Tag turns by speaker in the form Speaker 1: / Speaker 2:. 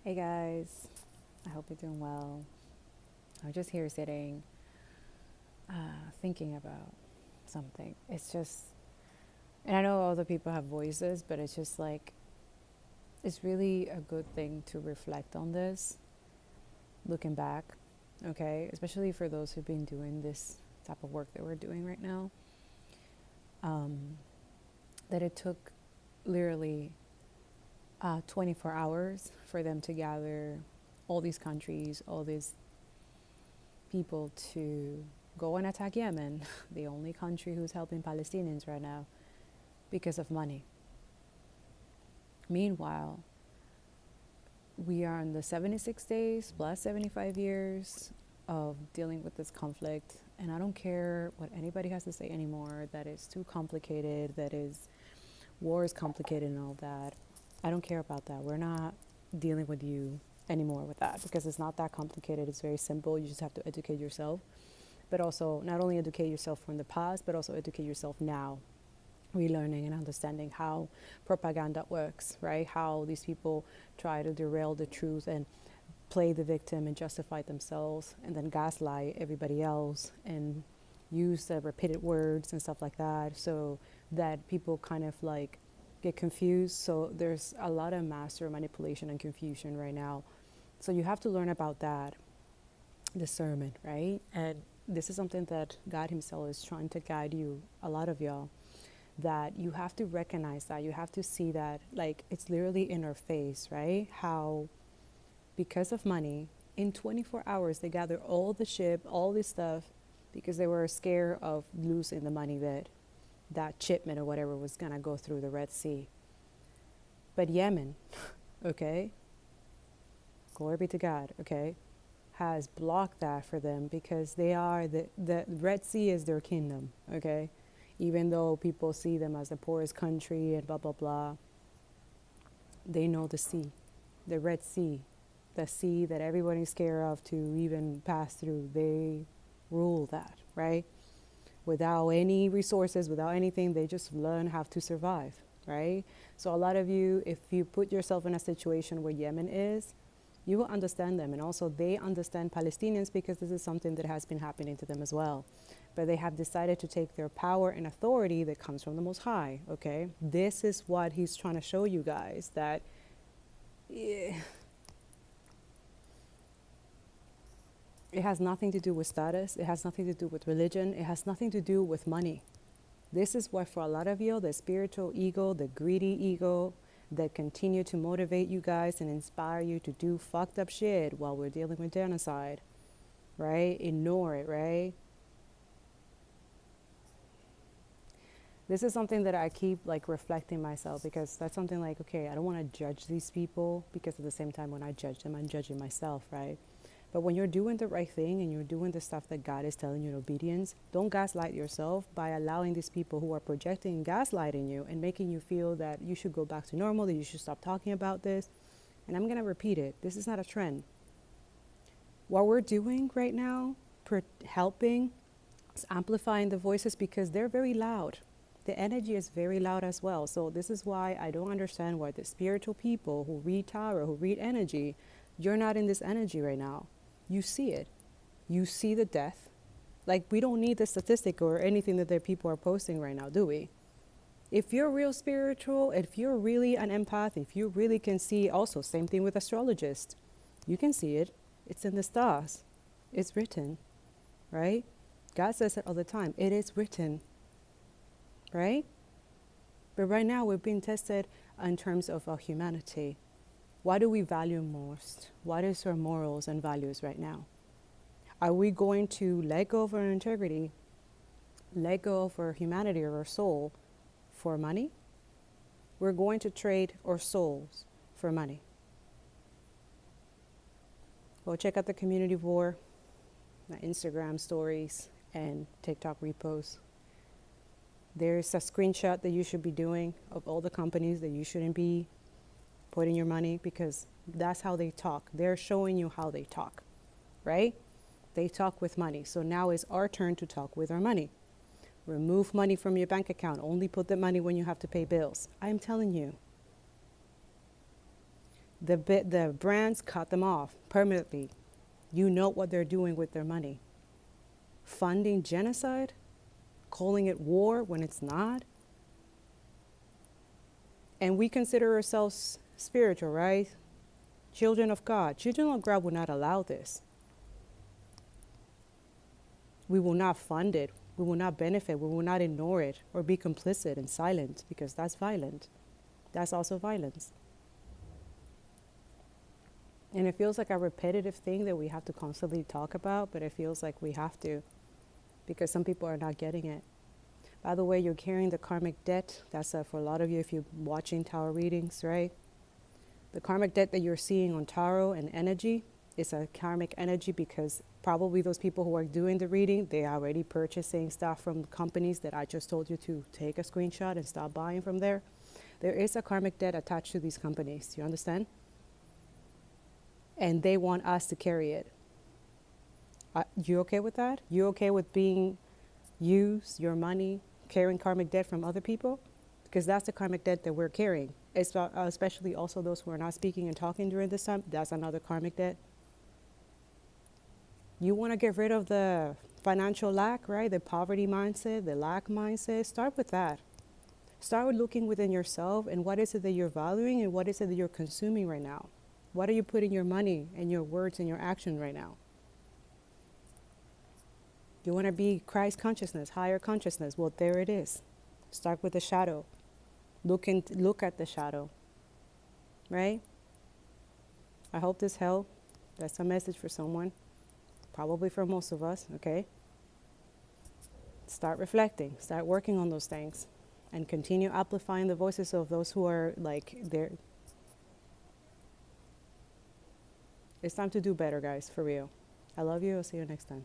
Speaker 1: Hey guys, I hope you're doing well. I'm just here sitting, thinking about something. It's just, and I know other people have voices, but it's just like, it's really a good thing to reflect on this, looking back, okay? Especially for those who've been doing this type of work that we're doing right now. Um, that it took literally 24 hours for them to gather all these countries, all these people to go and attack Yemen, the only country who's helping Palestinians right now, because of money. Meanwhile, we are in the 76 days plus 75 years of dealing with this conflict. And I don't care what anybody has to say anymore, that it's too complicated, that is war is complicated and all that. I don't care about that. We're not dealing with you anymore with that because it's not that complicated. It's very simple. You just have to educate yourself. But also, not only educate yourself from the past, but also educate yourself now, relearning and understanding how propaganda works, right? How these people try to derail the truth and play the victim and justify themselves and then gaslight everybody else and use the repeated words and stuff like that so that people kind of like get confused. So there's a lot of master manipulation and confusion right now. So you have to learn about that discernment, right? And this is something that God Himself is trying to guide you, a lot of y'all, that you have to recognize that. You have to see that, like, it's literally in our face, right? How, because of money, in 24 hours, they gathered all the ship, all this stuff, because they were scared of losing the money that shipment or whatever was going to go through the Red Sea. But Yemen, okay, glory be to God, okay, has blocked that for them because they are the Red Sea is their kingdom, okay? Even though people see them as the poorest country and blah, blah, blah, they know the sea, the Red Sea, the sea that everybody's scared of to even pass through. They rule that, right? Without any resources, without anything, they just learn how to survive, right? So a lot of you, if you put yourself in a situation where Yemen is, you will understand them. And also they understand Palestinians because this is something that has been happening to them as well. But they have decided to take their power and authority that comes from the Most High, okay? This is what He's trying to show you guys, that it has nothing to do with status. It has nothing to do with religion. It has nothing to do with money. This is what for a lot of you, the spiritual ego, the greedy ego, that continue to motivate you guys and inspire you to do fucked up shit while we're dealing with genocide, right? Ignore it, right? This is something that I keep like reflecting myself because that's something like, okay, I don't want to judge these people because at the same time when I judge them, I'm judging myself, right? But when you're doing the right thing and you're doing the stuff that God is telling you in obedience, don't gaslight yourself by allowing these people who are projecting and gaslighting you and making you feel that you should go back to normal, that you should stop talking about this. And I'm going to repeat it. This is not a trend. What we're doing right now, helping, is amplifying the voices because they're very loud. The energy is very loud as well. So this is why I don't understand why the spiritual people who read tarot, who read energy, you're not in this energy right now. You see it. You see the death. Like, we don't need the statistic or anything that the people are posting right now, do we? If you're real spiritual, if you're really an empath, if you really can see, also, same thing with astrologists, you can see it. It's in the stars. It's written, right? God says it all the time. It is written, right? But right now, we're being tested in terms of our humanity. What do we value most? What is our morals and values right now? Are we going to let go of our integrity, let go of our humanity or our soul for money? We're going to trade our souls for money. Go check out the community board, my Instagram stories, and TikTok reposts. There's a screenshot that you should be doing of all the companies that you shouldn't be putting your money because that's how they talk. They're showing you how they talk, right? They talk with money. So now it's our turn to talk with our money. Remove money from your bank account. Only put the money when you have to pay bills. I'm telling you. The brands cut them off permanently. You know what they're doing with their money. Funding genocide, calling it war when it's not. And we consider ourselves spiritual, right? Children of God. Children of God will not allow this. We will not fund it. We will not benefit. We will not ignore it or be complicit and silent, because that's violent. That's also violence. And it feels like a repetitive thing that we have to constantly talk about, but it feels like we have to, because some people are not getting it. By the way, you're carrying the karmic debt. That's for a lot of you if you're watching tarot readings, right? The karmic debt that you're seeing on tarot and energy is a karmic energy, because probably those people who are doing the reading, they are already purchasing stuff from companies that I just told you to take a screenshot and stop buying from there. There is a karmic debt attached to these companies. You understand? And they want us to carry it. You okay with that? You okay with being used, your money, carrying karmic debt from other people? Because that's the karmic debt that we're carrying. Especially also those who are not speaking and talking during this time. That's another karmic debt. You want to get rid of the financial lack, right? The poverty mindset, the lack mindset. Start with that. Start with looking within yourself and what is it that you're valuing and what is it that you're consuming right now. What are you putting your money and your words and your action right now? You want to be Christ consciousness, higher consciousness. Well, there it is. Start with the shadow. Look at the shadow, right? I hope this helped. That's a message for someone, probably for most of us, okay? Start reflecting, start working on those things, and continue amplifying the voices of those who are like there. It's time to do better, guys, for real. I love you. I'll see you next time.